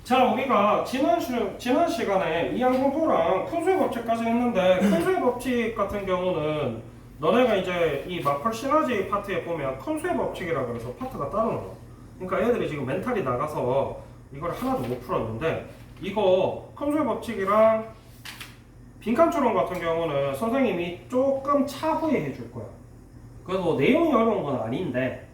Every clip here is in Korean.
자, 우리가 지난 시간에 이항공포랑 큰수의 법칙까지 했는데 큰수의 법칙 같은 경우는 너네가 이제 이 마컬 시너지 파트에 보면 큰수의 법칙이라 그래서 파트가 따로 나와. 그러니까 애들이 지금 멘탈이 나가서 이걸 하나도 못 풀었는데 이거 큰수의 법칙이랑 빈칸추론 같은 경우는 선생님이 조금 차후에 해줄 거야. 그래도 내용이 어려운 건 아닌데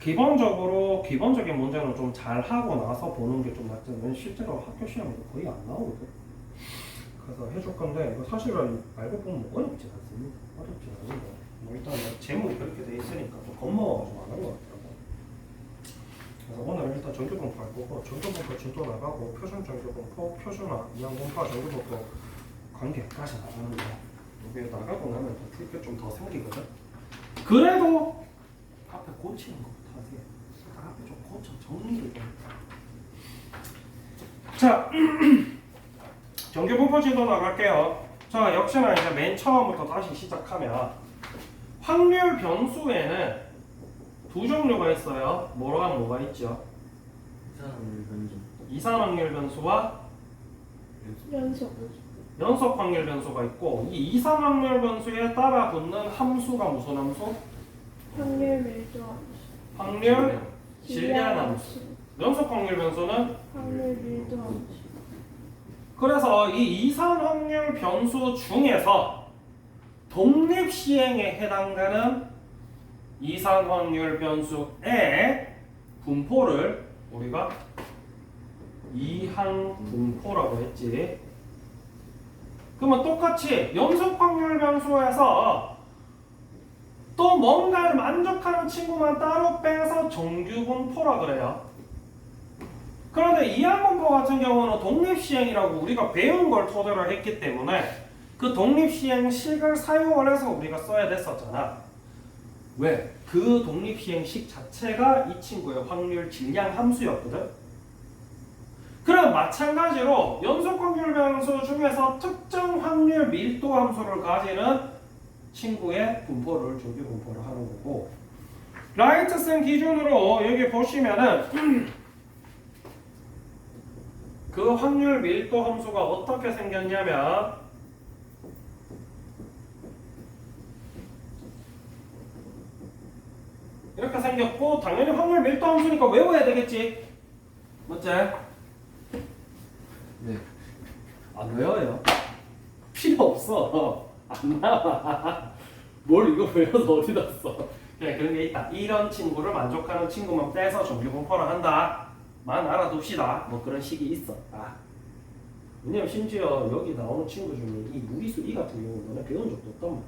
기본적인 문제는 좀 잘 하고 나서 보는 게 좀 낫지. 왜냐면 실제로 학교 시험에도 거의 안 나오거든. 그래서 해줄 건데 이거 사실은 알고 보면 어렵지 않습니다. 어렵지 않은데 뭐 일단 제목이 그렇게 돼 있으니까 좀 겁먹어가지고 안 한 것 같더라고. 그래서 오늘은 일단 전교분포 할 거고 전교분포 진도 나가고 표준 전교분포, 표준화, 이항분포와 전교분포 관계까지 나가는데 이게 나가고 나면 더 풀 게 좀 더 생기거든. 그래도 앞에 고치는 것부터 하세요. 앞에 좀 고쳐 정리를 좀. 자, 전교분포 진도 나갈게요. 자, 역시나 이제 맨 처음부터 다시 시작하면 확률 변수에는 두 종류가 있어요. 뭐랑 뭐가 있죠? 이산확률 변수. 이산확률 변수와 연속 확률 변수가 있고 이 이산확률 변수에 따라 붙는 함수가 무슨 함수? 확률 밀도 함수. 확률 질량 함수. 연속 확률 변수는 확률 밀도 함수. 그래서 이 이산 확률 변수 중에서 독립 시행에 해당되는 이산 확률 변수의 분포를 우리가 이항 분포라고 했지. 그러면 똑같이 연속 확률 변수에서 또 뭔가를 만족하는 친구만 따로 빼서 정규 분포라 그래요. 그런데 이항 분포 같은 경우는 독립시행이라고 우리가 배운 걸 토대로 했기 때문에 그 독립시행식을 사용을 해서 우리가 써야 됐었잖아. 왜? 그 독립시행식 자체가 이 친구의 확률 질량 함수였거든. 그럼 마찬가지로 연속 확률 변수 중에서 특정 확률 밀도 함수를 가지는 친구의 분포를 정규 분포를 하는 거고, 라이트슨 기준으로 여기 보시면은 그 확률 밀도 함수가 어떻게 생겼냐면 이렇게 생겼고, 당연히 확률 밀도 함수니까 외워야 되겠지. 맞지? 네. 안 외워요. 필요 없어. 안 나와. 뭘 이거 외워서 어디다 써. 그냥 그런 게 있다. 이런 친구를 만족하는 친구만 빼서 정규 분포를 한다. 만 알아둡시다. 뭐 그런 식이 있어. 왜냐면 심지어 여기 나오는 친구 중에 이 무리수 이 같은 경우는 너네 배운 적도 없단 말이야.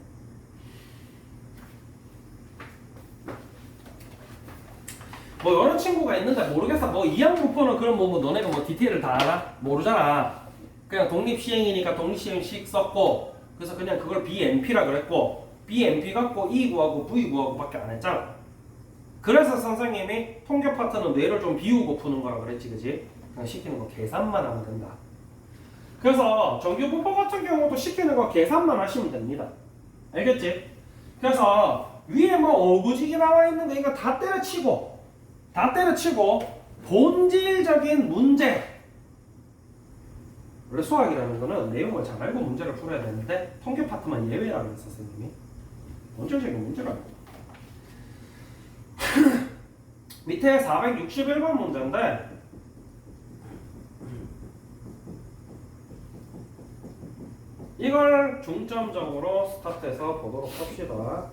뭐 이런 친구가 있는데 모르겠어. 뭐 이항 분포는 그럼 뭐 너네가 뭐 디테일을 다 알아? 모르잖아. 그냥 독립시행이니까 독립시행식 썼고, 그래서 그냥 그걸 BMP라 그랬고, BMP 갖고 E 구하고 V 구하고 밖에 안 했잖아. 그래서 선생님이 통계 파트는 뇌를 좀 비우고 푸는 거라 그랬지, 그지? 그냥 시키는 거 계산만 하면 된다. 그래서 정규 분포 같은 경우도 시키는 거 계산만 하시면 됩니다. 알겠지? 그래서 위에 뭐 어구직이 나와 있는데 이거 다 때려치고 본질적인 문제. 원래 수학이라는 거는 내용을 잘 알고 문제를 풀어야 되는데 통계 파트만 예외라고 했어, 선생님이. 본질적인 문제라고. 밑에 461번 문제인데 이걸 중점적으로 스타트해서 보도록 합시다.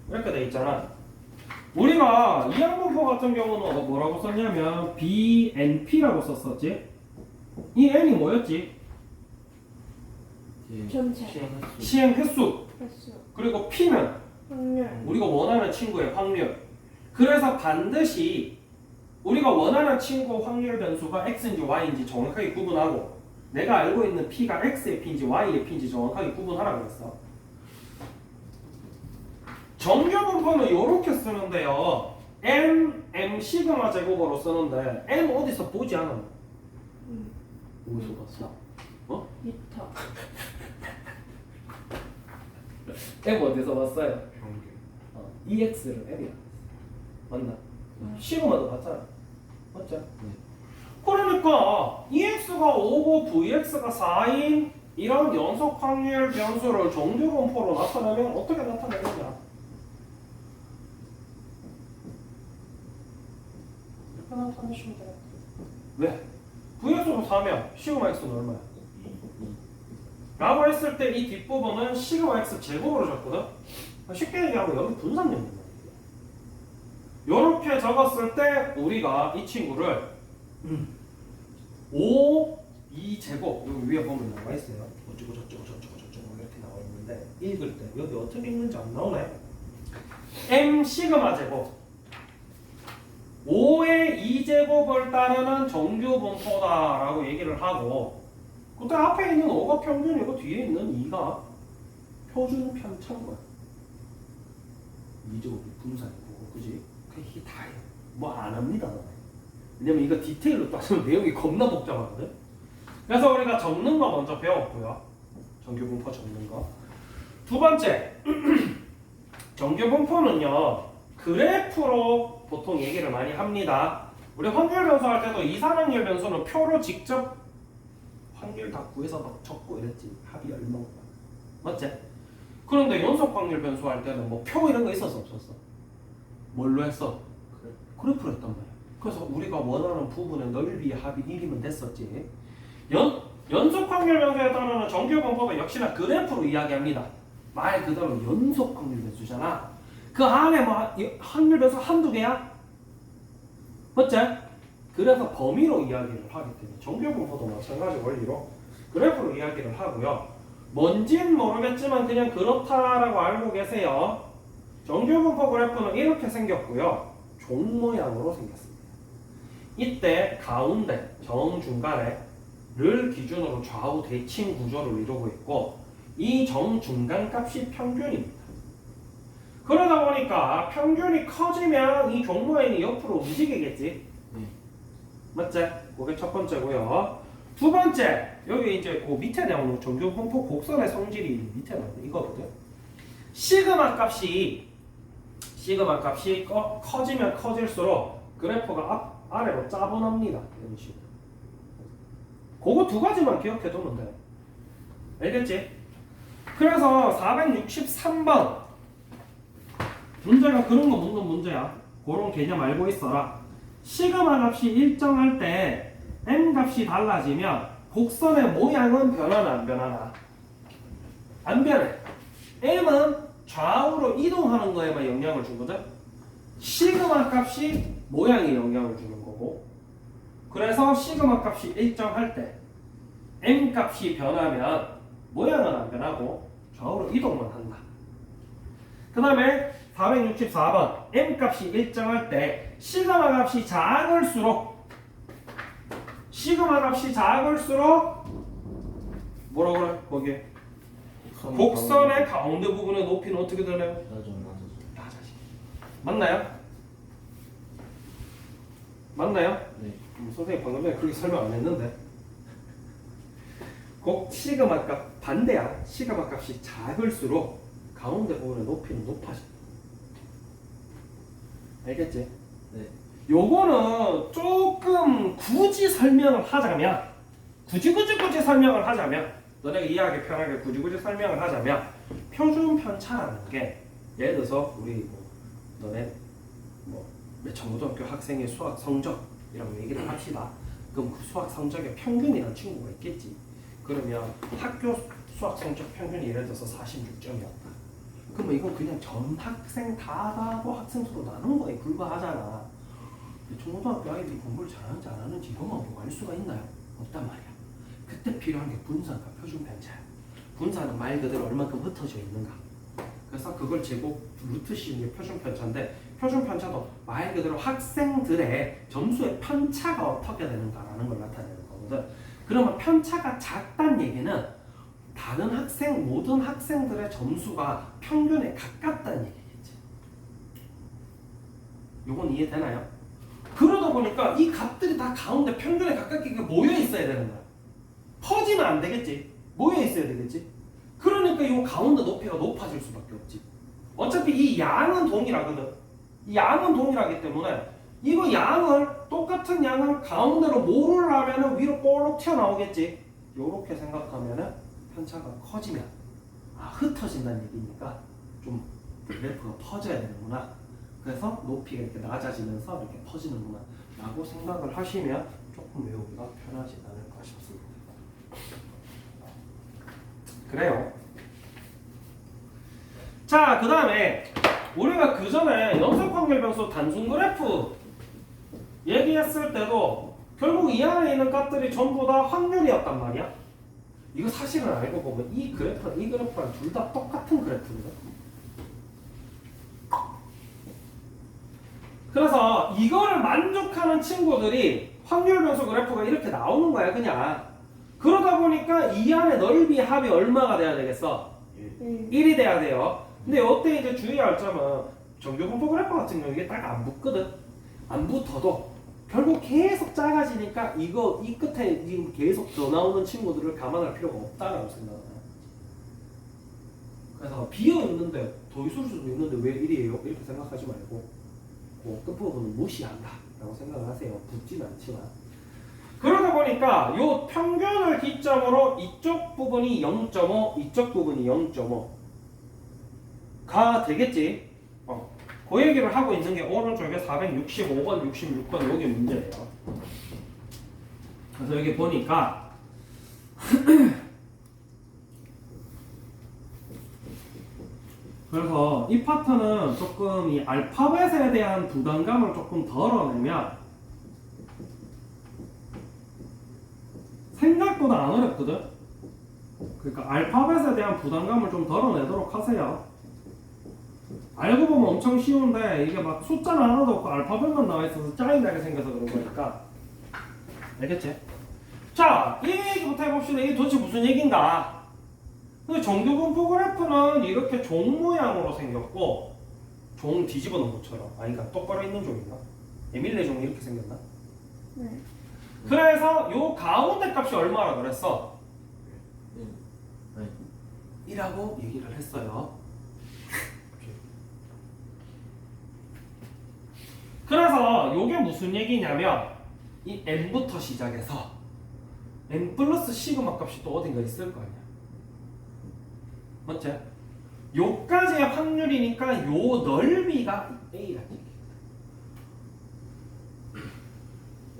이렇게 돼 있잖아. 우리가 이항분포 같은 경우는 뭐라고 썼냐면 BNP라고 썼었지. 이 N이 뭐였지? 전체. 시행횟수. 시행 횟수. 횟수. 그리고 P는 확률. 우리가 원하는 친구의 확률. 그래서 반드시 우리가 원하는 친구 확률 변수가 X인지 Y인지 정확하게 구분하고, 내가 알고 있는 P가 X의 P인지 Y의 P인지 정확하게 구분하라고 했어. 정규 분포는 이렇게 쓰는데요. M 시그마 제곱으로 쓰는데 M 어디서 보지 않아? 어디서 봤어? 어? 미터. M 어디서 봤어요? 평균. EX를 M이야. 맞나? 시그마도 봤잖아. 맞죠? 네. 그러니까 EX가 5고 VX가 4인 이런 연속 확률 변수를 정규 분포로 나타내면 어떻게 나타내느냐? 이렇게 나타내시면 돼요. 왜? VX로 4면 시그마 X는 얼마야? 라고 했을 때 이 뒷부분은 시그마 X 제곱으로 적거든? 쉽게 얘기하면 여기 분산됩니다. 이렇게 적었을 때 우리가 이 친구를 5, 2제곱 여기 위에 보면 나와 있어요. 어쩌고 저쩌고 저쩌고 저쩌고 이렇게 나와 있는데 읽을 때 여기 어떻게 읽는지 안 나오나요? M 시그마 제곱 5의 2제곱을 따르는 정규 분포다라고 얘기를 하고 그때 앞에 있는 5가 평균이고 뒤에 있는 2가 표준 편차인 거야. 2제곱이 분산이고 그지? 이게 다예요. 뭐 안 합니다. 왜냐면 이거 디테일로 따지면 내용이 겁나 복잡하거든. 그래서 우리가 적는 거 먼저 배웠고요. 정규 분포 적는 거. 두 번째, 정규 분포는요 그래프로 보통 얘기를 많이 합니다. 우리 확률 변수 할 때도 이산확률 변수는 표로 직접 확률 다 구해서 막 적고 이랬지. 합이 얼마가 맞지? 그런데 연속 확률 변수 할 때는 뭐 표 이런 거 있었어 없었어? 뭘로 했어? 그래프로 했단 말이야. 그래서 우리가 원하는 부분의 넓이의 합이 1이면 됐었지. 연속 확률 변수에 따르는 정규 분포가 역시나 그래프로 이야기합니다. 말 그대로 연속 확률 변수잖아. 그 안에 뭐 확률 변수 한두 개야? 맞지? 그래서 범위로 이야기를 하기 때문에 정규 분포도 마찬가지 원리로 그래프로 이야기를 하고요. 뭔진 모르겠지만 그냥 그렇다라고 알고 계세요. 정규 분포 그래프는 이렇게 생겼고요. 종 모양으로 생겼습니다. 이때 가운데 정중간에를 기준으로 좌우 대칭 구조를 이루고 있고 이 정중간 값이 평균입니다. 그러다 보니까 평균이 커지면 이 종 모양이 옆으로 움직이겠지. 맞지? 그게 첫 번째고요. 두 번째, 여기 이제 그 밑에 나오는 정규 분포 곡선의 성질이 밑에 나오는 이거거든. 시그마 값이 커지면 커질수록 그래프가 아래로 짜분합니다. 이런 식으로. 그거 두 가지만 기억해 두면 돼. 알겠지? 그래서 463번 문제가 그런 거 묻는 문제야. 그런 개념 알고 있어라. 시그마 값이 일정할 때 m 값이 달라지면 곡선의 모양은 변하나 안 변하나? 안 변해. m은 좌우로 이동하는 거에만 영향을 주거든. 시그마 값이 모양에 영향을 주는 거고. 그래서 시그마 값이 일정할 때 m 값이 변하면 모양은 안 변하고 좌우로 이동만 한다. 그 다음에 464번 m 값이 일정할 때 시그마 값이 작을수록 뭐라고 그래? 거기에 곡선의 가운데 부분의 높이는 어떻게 되나요? 낮아지. 맞나요? 네. 선생님 방금 전에 그렇게 설명 안 했는데 시그마 값 반대야. 시그마 값이 작을수록 가운데 부분의 높이는 높아져. 알겠지? 네. 요거는 조금 굳이 설명을 하자면 굳이 너네가 이해하기 편하게 굳이 설명을 하자면 표준 편차라는 게 예를 들어서 우리 너네 초등학교 학생의 수학 성적이라고 얘기를 합시다. 그럼 그 수학 성적의 평균이라는 친구가 있겠지. 그러면 학교 수학 성적 평균이 예를 들어서 46점이었다. 그러면 이건 그냥 전 학생 다하고 학생 수로 나눈 거에 불과하잖아. 초등학교 아이들이 공부를 잘하는지 안 하는지 이것만 보고 알 수가 있나요? 없단 말이야. 그때 필요한 게 분산과 표준 편차야. 분산은 말 그대로 얼만큼 흩어져 있는가. 그래서 그걸 제곱 루트 씌운 게 표준 편차인데 표준 편차도 말 그대로 학생들의 점수의 편차가 어떻게 되는가라는 걸 나타내는 거거든. 그러면 편차가 작다는 얘기는 다른 모든 학생들의 점수가 평균에 가깝다는 얘기겠지. 요건 이해되나요? 그러다 보니까 이 값들이 다 가운데 평균에 가깝게 모여 있어야 되는 거야. 퍼지면 안 되겠지. 모여 있어야 되겠지. 그러니까 이 가운데 높이가 높아질 수밖에 없지. 어차피 이 양은 동일하거든. 이 양은 동일하기 때문에 이거 양을 똑같은 양을 가운데로 뭐를 하면은 위로 볼록 튀어나오겠지. 요렇게 생각하면은 편차가 커지면 흩어진다는 얘기니까 좀 그래프가 퍼져야 되는구나. 그래서 높이가 이렇게 낮아지면서 이렇게 퍼지는구나 라고 생각을 하시면 조금 외우기가 편하지 않을까 싶습니다. 그래요. 자, 그 다음에 우리가 그 전에 연속확률변수 단순 그래프 얘기했을 때도 결국 이 안에 있는 값들이 전부 다 확률이었단 말이야. 이거 사실은 알고 보면 이 그래프랑 이 그래프랑 둘 다 똑같은 그래프거든. 그래서 이거를 만족하는 친구들이 확률 변수 그래프가 이렇게 나오는 거야 그냥. 그러다 보니까 이 안에 넓이 합이 얼마가 돼야 되겠어? 1이 돼야 돼요. 근데 이때 이제 주의할 점은 정규분포 그래프 같은 경우 이게 딱 안 붙거든. 안 붙어도 결국 계속 작아지니까 이 끝에 지금 계속 더 나오는 친구들을 감안할 필요가 없다라고 생각을 해요. 그래서 비어 있는데 더 있을 수도 있는데 왜 1이에요? 이렇게 생각하지 말고 그 끝부분은 무시한다 라고 생각을 하세요. 붙지는 않지만. 그러다 보니까 요 평균을 기점으로 이쪽 부분이 0.5, 이쪽 부분이 0.5가 되겠지. 그 얘기를 하고 있는 게 오른쪽에 465번, 66번 여기 문제예요. 그래서 여기 보니까 그래서 이 파트는 조금 이 알파벳에 대한 부담감을 조금 덜어내면 생각보다 안 어렵거든. 그러니까 알파벳에 대한 부담감을 좀 덜어내도록 하세요. 알고 보면 엄청 쉬운데 이게 막 숫자는 하나도 없고 알파벳만 나와 있어서 짜증나게 생겨서 그런 거니까. 알겠지? 자, 이 얘기부터 해봅시다. 이게 도대체 무슨 얘기인가? 근데 정규분포 그래프는 이렇게 종 모양으로 생겼고, 종 뒤집어 놓은 것처럼. 그러니까 똑바로 있는 종인가? 에밀레 종이 이렇게 생겼나? 네. 그래서 요 가운데 값이 얼마라 그랬어? 1이라고 얘기를 했어요. 그래서 요게 무슨 얘기냐면 이 n부터 시작해서 n 플러스 시그마 값이 또 어딘가 있을 거 아니야. 맞지? 요까지의 확률이니까 요 넓이가 a라는 얘기야.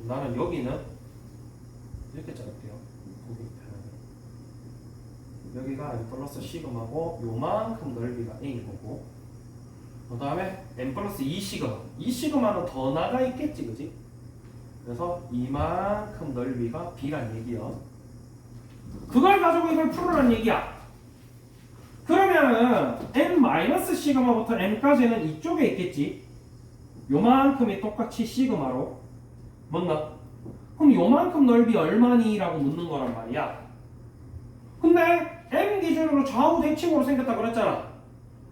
나는 여기는 이렇게 적을게요. 보기 편하게. 여기가 n 플러스 시그마고 요만큼 넓이가 a고 그 다음에 n 플러스 2시그마. 2시그마는 더 나가 있겠지, 그지? 그래서 이만큼 넓이가 b란 얘기야. 그걸 가지고 이걸 풀으란 얘기야. 그러면은 n 마이너스 시그마부터 n까지는 이쪽에 있겠지. 요만큼이 똑같이 시그마로. 맞나? 그럼 요만큼 넓이 얼마니? 라고 묻는 거란 말이야. 근데 n 기준으로 좌우 대칭으로 생겼다 그랬잖아.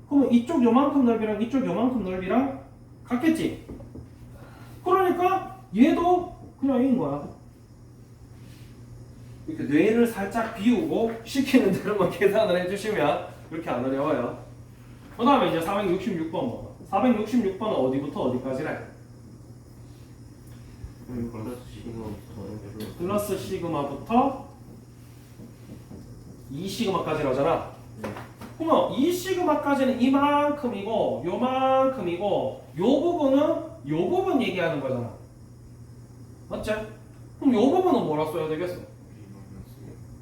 그러면 이쪽 요만큼 넓이랑 이쪽 요만큼 넓이랑 같겠지? 그러니까 얘도 그냥 A인 거야. 이렇게 뇌를 살짝 비우고 시키는 대로만 계산을 해주시면 이렇게 안 어려워요. 그 다음에 이제 466번 봐. 466번은 어디부터 어디까지래? 플러스 시그마부터 2시그마까지라잖아. 그러면 2시그마까지는 이만큼이고 요만큼이고 요 부분 얘기하는 거잖아. 맞지? 그럼 요 부분은 뭐라 써야 되겠어?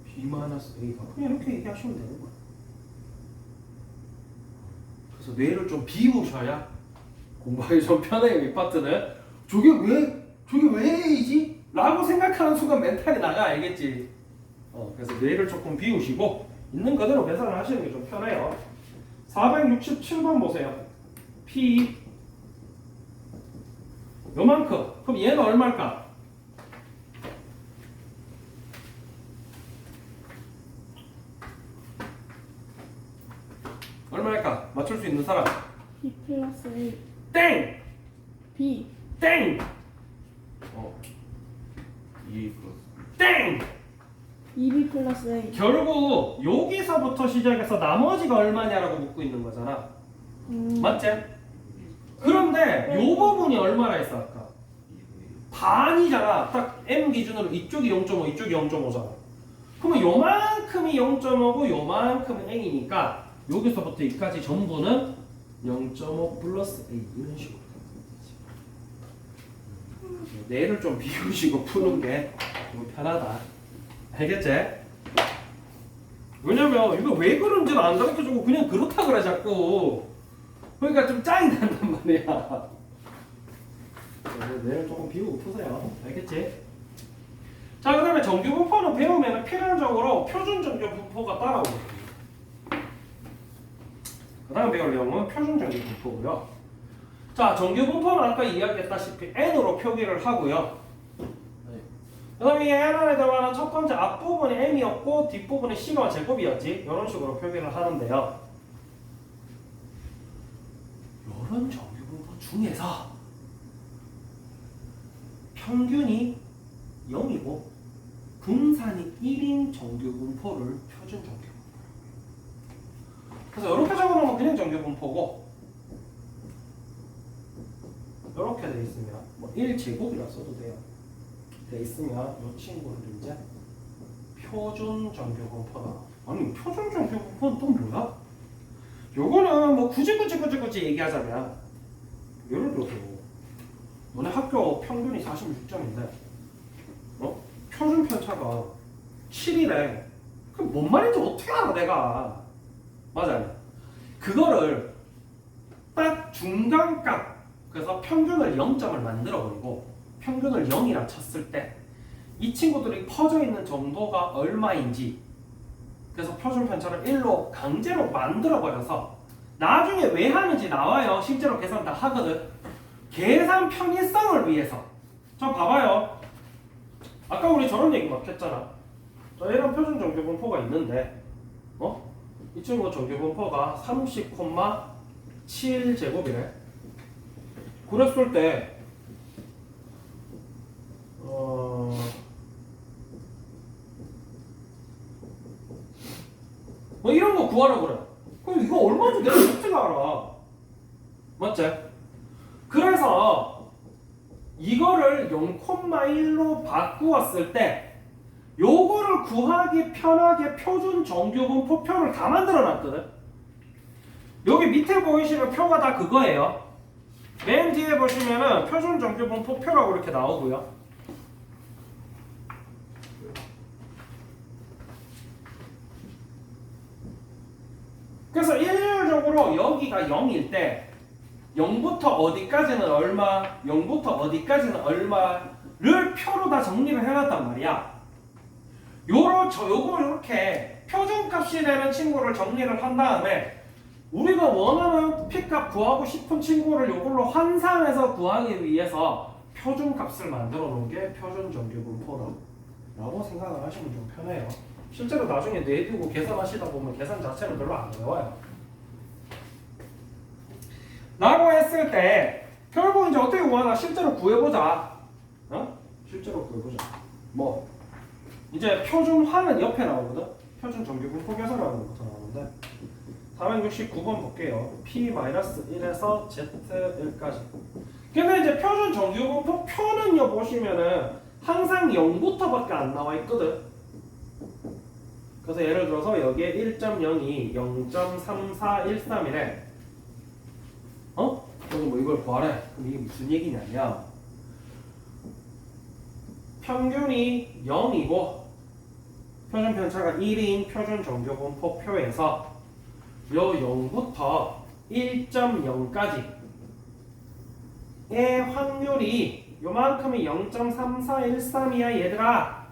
B-A가 그냥 이렇게 얘기하시면 되는 거야. 그래서 뇌를 좀 비우셔야 공부하기 좀 편해요. 이 파트는 저게 왜 A지? 라고 생각하는 순간 멘탈이 나가. 알겠지? 그래서 뇌를 조금 비우시고 있는 그대로 계산을 하시는 게 좀 편해요. 467번 보세요. P 요만큼. 그럼 얘는 얼마일까? 얼마일까? 맞출 수 있는 사람. B 플러스 A. 땡! B. 땡! 2 플러스 땡! 2B 플러스 A. 결국 여기서부터 시작해서 나머지가 얼마냐라고 묻고 있는 거잖아. 맞지? 그런데 요 부분이 얼마라 했어 아까? 반이잖아. 딱 M 기준으로 이쪽이 0.5, 이쪽이 0.5잖아. 그러면 요만큼이 0.5고 요만큼은 N이니까 여기서부터 여기까지 전부는 0.5 플러스 A 이런 식으로 내를 좀 비우시고 푸는 게 좀 편하다. 알겠지? 왜냐면 이거 왜 그런지는 안 가르쳐주고 그냥 그렇다 그래 자꾸. 그러니까 좀 짜증 난단 말이야. 내를 조금 비우고 푸세요. 알겠지? 자, 그 다음에 정규분포는 배우면 필연적으로 표준 정규분포가 따라오거든요. 그 다음 배울 내용은 표준 정규분포고요. 자, 정규분포는 아까 이야기했다시피 n으로 표기를 하고요. 그 다음에 이 n 안에 들어가는 첫 번째 앞부분이 m이었고 뒷부분이 시그마 제곱이었지. 이런 식으로 표기를 하는데요. 이런 정규분포 중에서 평균이 0이고 분산이 1인 정규분포를 표준 정규분포라고 해요. 그래서 이렇게 적어놓으면 그냥 정규분포고 이렇게 돼 있으면 뭐 1제곱이라 써도 돼요. 돼 있으면 이 친구를 이제 표준 정규분포다. 아니 표준 정규분포는 또 뭐야? 요거는 뭐 굳이 얘기하자면 예를 들어서 너네 학교 평균이 46점인데 표준 편차가 7이래. 그럼 뭔 말인지 어떻게 알아 내가. 맞아요. 그거를 딱 중간값 그래서 평균을 0점을 만들어버리고 평균을 0이라 쳤을 때 이 친구들이 퍼져 있는 정도가 얼마인지 그래서 표준 편차를 1로 강제로 만들어버려서 나중에 왜 하는지 나와요. 실제로 계산 다 하거든. 계산 편의성을 위해서. 저 봐봐요. 아까 우리 저런 얘기 막 했잖아. 자, 이런 표준 정규분포가 있는데 이 친구 정규분포가 30,7제곱이래. 그랬을 때 뭐 이런 거 구하라고 그래. 그럼 이거 얼마인지 내가 어떻게 알아? 맞지? 그래서 이거를 0,1로 바꾸었을 때 요거를 구하기 편하게 표준 정규분포표를 다 만들어 놨거든. 여기 밑에 보이시는 표가 다 그거예요. 맨 뒤에 보시면은 표준 정규분포표라고 이렇게 나오고요. 그래서 일률적으로 여기가 0일 때 0부터 어디까지는 얼마, 0부터 어디까지는 얼마를 표로 다 정리를 해놨단 말이야. 요거 이렇게 표준값이 되는 친구를 정리를 한 다음에 우리가 원하는 P값 구하고 싶은 친구를 요걸로 환산해서 구하기 위해서 표준값을 만들어 놓은 게 표준 정규분포라고 생각을 하시면 좀 편해요. 실제로 나중에 내비고 계산하시다 보면 계산 자체는 별로 안 어려워요. 라고 했을 때 결국 이제 어떻게 구하나 실제로 구해보자. 실제로 구해보자. 뭐 이제 표준화는 옆에 나오거든. 표준 정규분포 계산하는 것부터 나오는데 469번 볼게요. P-1에서 Z1까지. 근데 이제 표준 정규분포 표는요 보시면은 항상 0부터밖에 안 나와 있거든. 그래서 예를 들어서 여기에 1.02, 0.3413이래. 그래서 뭐 이걸 구하래. 그럼 이게 무슨 얘기냐면 평균이 0이고 표준 편차가 1인 표준 정규분포 표에서 요 0부터 1.0까지의 확률이 요만큼이 0.3413이야 얘들아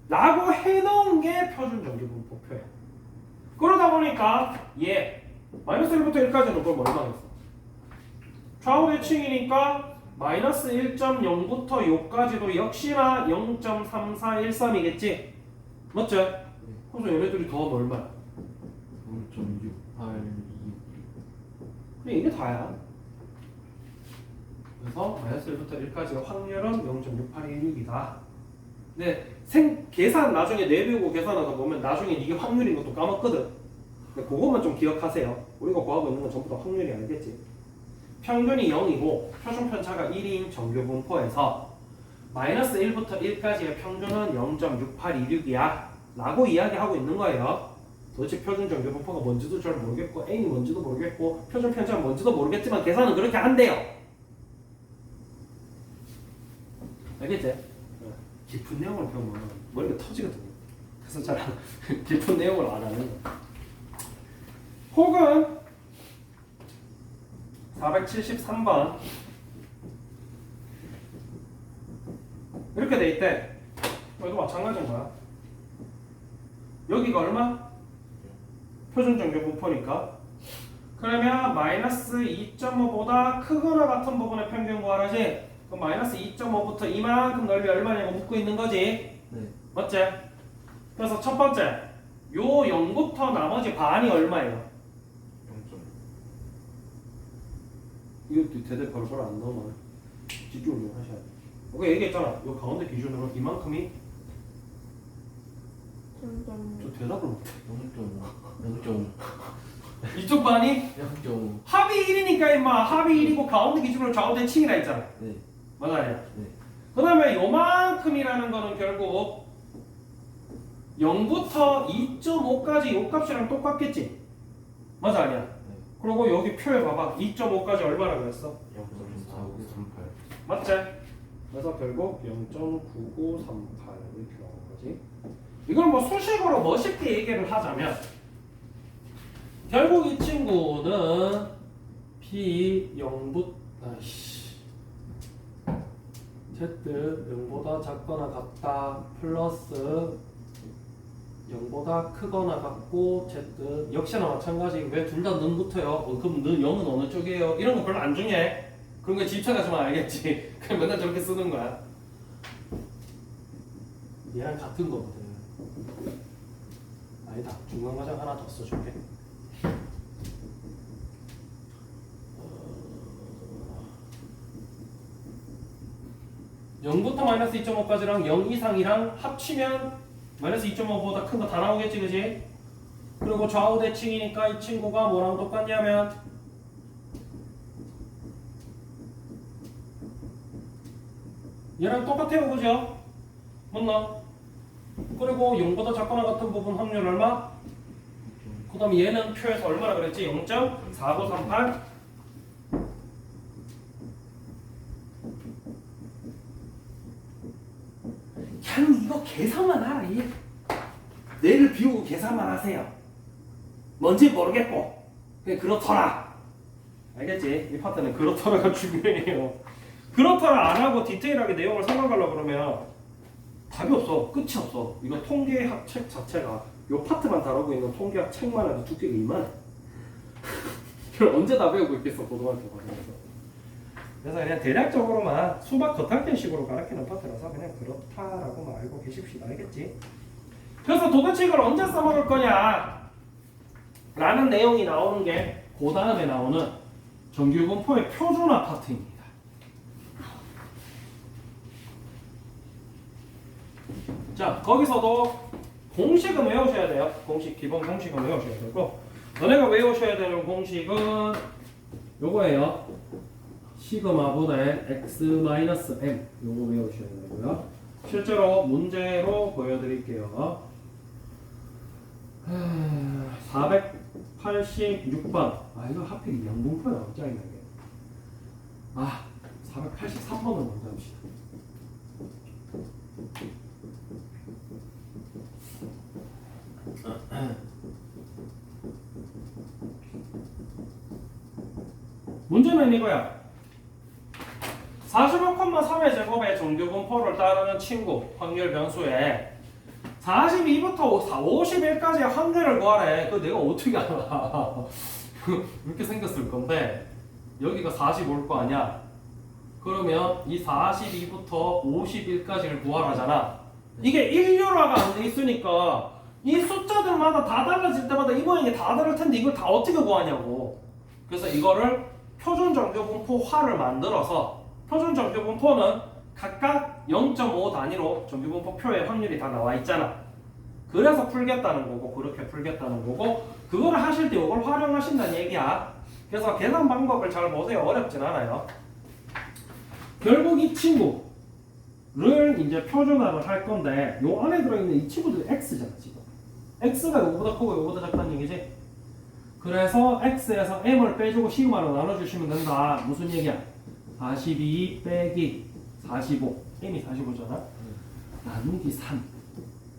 라고 해놓은 게 표준 정규분포표야. 그러다 보니까 마이너스 1부터 1까지는 그럼 얼마겠어? 좌우 대칭이니까 마이너스 1.0부터 6까지도 역시나 0.3413이겠지? 맞지? 그래서 얘네들이 더하면 얼마야? 0.682. 그래 이게 다야. 그래서 마이너스 1부터 1까지의 확률은 0.6816이다. 근데 계산 나중에 내비우고 계산하다 보면 나중에 이게 확률인 것도 까먹거든. 근데 그것만 좀 기억하세요. 우리가 구하고 있는 건 전부 다 확률이 알겠지? 평균이 0이고 표준 편차가 1인 정규분포에서 마이너스 1부터 1까지의 평균은 0.6826이야 라고 이야기하고 있는 거예요. 도대체 표준 정규분포가 뭔지도 잘 모르겠고 n이 뭔지도 모르겠고 표준 편차가 뭔지도 모르겠지만 계산은 그렇게 한대요. 알겠지? 깊은 내용을 배우면 머리가 터지거든요. 그래서 잘 깊은 내용을 안 하는 거. 혹은 473번 이렇게 돼 있대. 이거 마찬가지인 거야. 여기가 얼마? 표준 정규 분포니까. 그러면 마이너스 2.5보다 크거나 같은 부분의 평균 구하라지. 그럼 마이너스 2.5부터 이만큼 넓이 얼마냐고 묻고 있는 거지. 네. 맞지? 그래서 첫 번째 요 0부터 나머지 반이 얼마예요? 0점. 이것도 대대 벌벌 안 나오면 집중을 좀 하셔야 돼. 오케이 얘기했잖아. 요 가운데 기준으로 이만큼이 저 대답을 못해. 0.5. 0.5. 이쪽 반이 0.5. 합이 1이니까 임마 합이 1이고 가운데 기준으로 좌우대 칭이라 했잖아. 네. 맞아 아니야? 네. 그 다음에 요만큼이라는 거는 결국 0부터 2.5까지 요 값이랑 똑같겠지? 맞아 아니야? 네. 그리고 여기 표에 봐봐 2.5까지 얼마나 그랬어? 0.4938. 맞지? 그래서 결국 0.9938 이렇게 나오는 거지. 이걸 뭐 수식으로 멋있게 얘기를 하자면 결국 이 친구는 B 0부터 Z 0보다 작거나 같다 플러스 0보다 크거나 같고 Z 역시나 마찬가지. 왜 둘 다 는 붙어요? 그럼 는 0은 어느 쪽이에요? 이런 거 별로 안 중요해. 그런 거 집착하지만 알겠지. 그냥 맨날 저렇게 쓰는 거야. 얘랑 같은 거거든. 아니다. 중간과정 하나 더 써줄게. 0부터 마이너스 2.5까지랑 0 이상이랑 합치면 마이너스 2.5보다 큰 거 다 나오겠지, 그지? 그리고 좌우 대칭이니까 이 친구가 뭐랑 똑같냐면 얘랑 똑같아요, 그죠? 맞나? 그리고 0보다 작거나 같은 부분 확률 얼마? 그 다음에 얘는 표에서 얼마나 그랬지? 0.4938 그냥 이거 계산만 하라. 뇌를 비우고 계산만 하세요. 뭔지 모르겠고 그냥 그렇더라. 알겠지? 이 파트는 그렇더라가 중요해요. 그렇더라 안 하고 디테일하게 내용을 생각하려고 그러면 답이 없어. 끝이 없어. 이거 통계학 책 자체가 요 파트만 다루고 있는 통계학 책만 해도 두께가 이만해. 그걸 언제 다 배우고 있겠어, 고등학교 과정에서. 그래서 그냥 대략적으로만 수박 겉핥기식으로 가르치는 파트라서 그냥 그렇다라고만 알고 계십시다. 알겠지? 그래서 도대체 이걸 언제 써먹을 거냐 라는 내용이 나오는 게 그 다음에 나오는 정규분포의 표준화 파트입니다. 자, 거기서도 공식은 외우셔야 돼요. 공식, 기본 공식은 외우셔야 되고, 너네가 외우셔야 되는 공식은 요거예요. 시그마분의 x-m 요거 외우셔야 되고요. 실제로 문제로 보여드릴게요. 486번. 아, 이거 하필 영분포야. 짜증나게. 483번을 먼저 합시다. 문제는 이거야. 45,3의 제곱의 정규분포를 따르는 친구 확률 변수에 42부터 51까지의 확률을 구하래. 그거 내가 어떻게 알아? 이렇게 생겼을 건데 여기가 45일 거 아니야? 그러면 이 42부터 51까지를 구하라잖아. 이게 일률화가 안 돼 있으니까 이 숫자들마다 다 달라질 때마다 이 모양이 다 다를 텐데 이걸 다 어떻게 구하냐고. 그래서 이거를 표준 정규분포화를 만들어서 표준 정규분포는 각각 0.5 단위로 정규분포표의 확률이 다 나와 있잖아. 그래서 풀겠다는 거고 그렇게 풀겠다는 거고 그거를 하실 때 이걸 활용하신다는 얘기야. 그래서 계산 방법을 잘 보세요. 어렵진 않아요. 결국 이 친구 를 이제 표준화를 할 건데 요 안에 들어있는 이 친구들이 x잖아 지금. x가 요거보다 크고 요거보다 작다는 얘기지. 그래서 x에서 m을 빼주고 시그마로 나눠주시면 된다. 무슨 얘기야? 42 빼기 45. m이 45잖아. 나누기 3.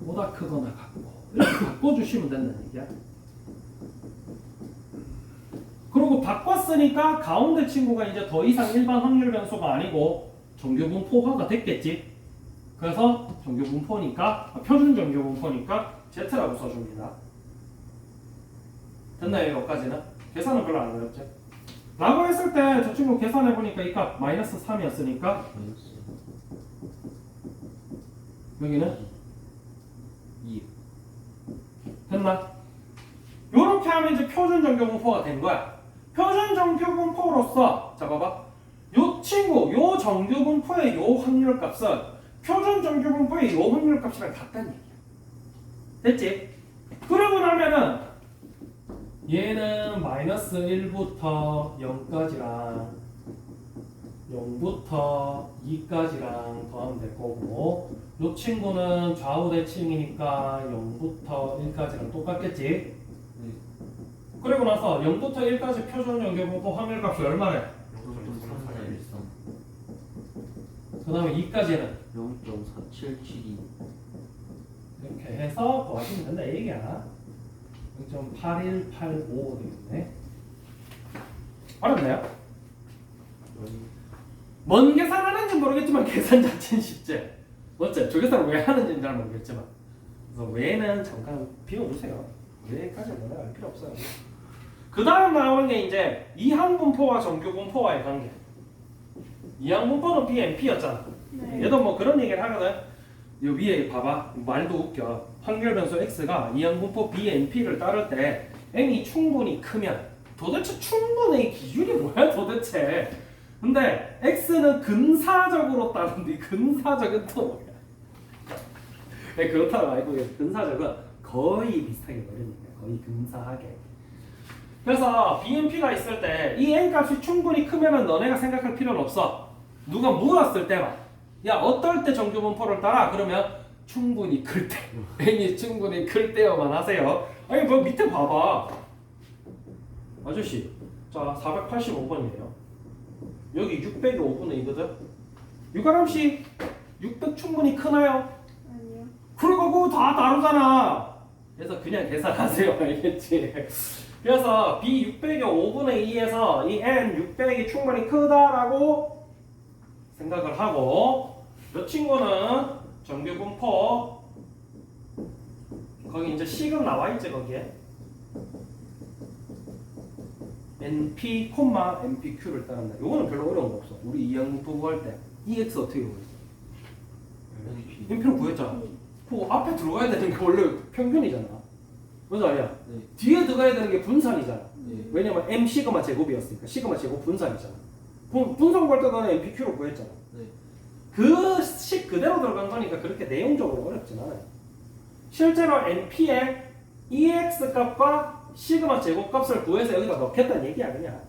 보다 크거나 같고 이렇게 바꿔주시면 된다는 얘기야. 그리고 바꿨으니까 가운데 친구가 이제 더 이상 일반 확률 변수가 아니고 정규분포화가 됐겠지. 그래서 정규분포니까 표준 정규분포니까 Z라고 써줍니다. 됐나요? 여기까지는? 계산은 별로 안 어렵지? 라고 했을 때 저 친구 계산해보니까 이 값 마이너스 3이었으니까 마이너스 여기는 2. 됐나? 요렇게 하면 이제 표준 정규분포가 된 거야. 표준 정규분포로서 자 봐봐. 요 친구 요 정규분포의 요 확률값은 표준 정규분포의 요 확률값이랑 같다는 얘기야. 됐지? 그러고 나면은 얘는 마이너스 1부터 0까지랑 0부터 2까지랑 더하면 될 거고 요 친구는 좌우 대칭이니까 0부터 1까지랑 똑같겠지? 네. 그리고 나서 0부터 1까지 표준 정규분포 확률값이 얼마래? 0.3413. 그 다음에 2까지는 0.4772. 이렇게 해서 더하시면 된다 이 얘기야. 0.8185 되겠네. 알았나요? 뭔 계산하는지 모르겠지만 계산 자체는 쉽지. 맞지? 저 계산을 왜 하는지는 잘 모르겠지만 그래서 왜는 잠깐 비워두세요. 왜까지 뭐라 알 필요 없어요. 그 다음 나오는 게 이제 이항분포와 정규분포와의 관계. 이항분포는 BMP였잖아. 네. 얘도 뭐 그런 얘기를 하거든. 요 위에 봐봐. 말도 웃겨. 확률 변수 x가 이항분포 BMP를 따를 때 m이 충분히 크면 도대체 충분의 기준이 뭐야 도대체? 근데 x는 근사적으로 따르는데 근사적은 또 뭐야? 네, 그렇다고 알고 계세요. 근사적은 거의 비슷하게 버리니까 거의 근사하게. 그래서 BMP가 있을 때 이 n 값이 충분히 크면은 너네가 생각할 필요는 없어. 누가 물었을 때만 야 어떨 때 정규분포를 따라? 그러면 충분히 클 때 n이 충분히 클 때여만 하세요. 아니 뭐 밑에 봐봐 아저씨. 자 485번이에요. 여기 600이 5분의 2거든. 유가람씨 600 충분히 크나요? 아니요. 그리고 그거 다 다르잖아. 그래서 그냥 계산하세요. 알겠지? 그래서 B 600의 5분의 2에서 이 N 600이 충분히 크다라고 생각을 하고 이 친구는 정규분포 거기 이제 식은 나와있지 거기에 NP, NPQ를 따른다. 요거는 별로 어려운 거 없어. 우리 이항분포 구할 때 EX 어떻게 구했어? NP를 구했잖아. 그 앞에 들어가야 되는 게 원래 평균이잖아. 맞아 아니야? 네. 뒤에 들어가야 되는 게 분산이잖아. 네. 왜냐면 M 시그마 제곱이었으니까 시그마 제곱 분산이잖아. 그럼 분산 구할 때 너는 NPQ로 구했잖아. 네. 그 식 그대로 들어간 거니까 그렇게 내용적으로 어렵진 않아요. 실제로 NP의 EX 값과 시그마 제곱 값을 구해서 여기다 넣겠다는 얘기야 그냥.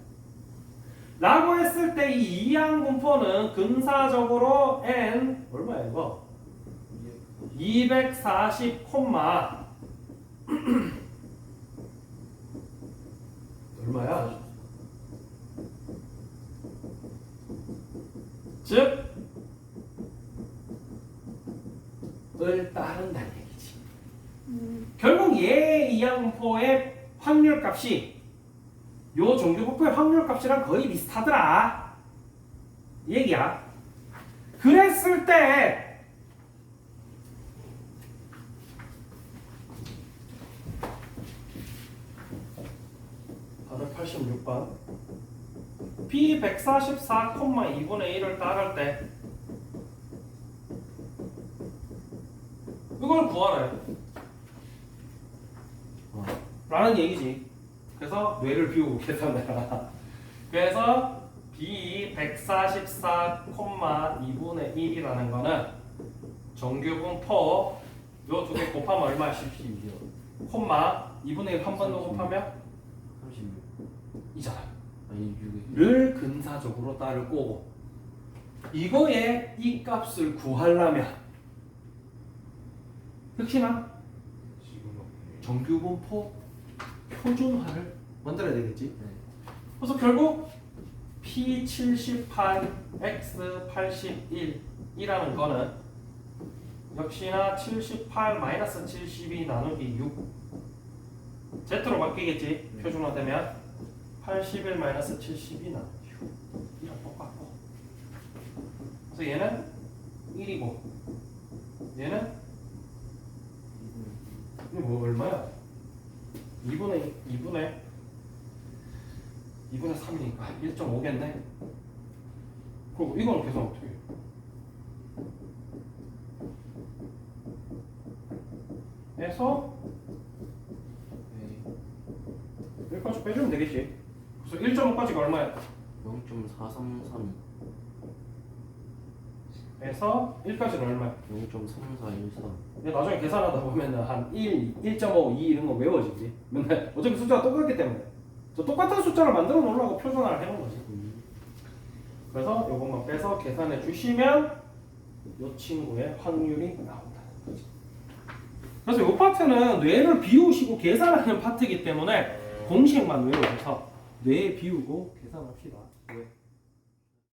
라고 했을 때 이 이항분포는 근사적으로 N 얼마야 이거? 240, 얼마야? 즉, 을 따른다는 얘기지. 결국 얘 이항분포의 확률값이 요 정규분포의 확률값이랑 거의 비슷하더라. 이 얘기야. 그랬을 때 86번 B 144,2분의 1을 따를 때 이걸 구하래 라는 얘기지. 그래서 뇌를 비우고 계산해라. 그래서 B 144,2분의 1이라는 거는 정규분포 요 두 개 곱하면 얼마? 12요. 콤마 2분의 1 한 번 더 곱하면 36. 이잖아. 아니 6이. 를 근사적으로 따를 거고 이거의 이 값을 구하려면 역시나 정규분포 표준화를 만들어야 되겠지. 네. 그래서 결국 P78, X81이라는 거는 역시나 78-72 나누기 6 Z로 바뀌겠지. 표준화되면 81-72 나누기 6 이랑 똑같고, 그래서 얘는 1이고 얘는 이거 뭐 얼마야? 2분의 3이니까 1.5겠네. 그리고 이거는 계산 어떻게 해? 해서 네. 여기까지 빼주면 되겠지. 그래서 1.5까지가 얼마야? 0.433 해서 1까지는 얼마야? 0.3413 근데 나중에 계산하다 보면은 한 1, 1.5, 2 이런 거 외워지지. 맨날 어차피 숫자가 똑같기 때문에 저 똑같은 숫자를 만들어 놓으려고 표준화를 해놓은 거지. 그래서 요것만 빼서 계산해 주시면 이 친구의 확률이 나온다는 거지. 그래서 이 파트는 뇌를 비우시고 계산하는 파트이기 때문에 공식만 외워줘서 뇌 비우고 계산합시다.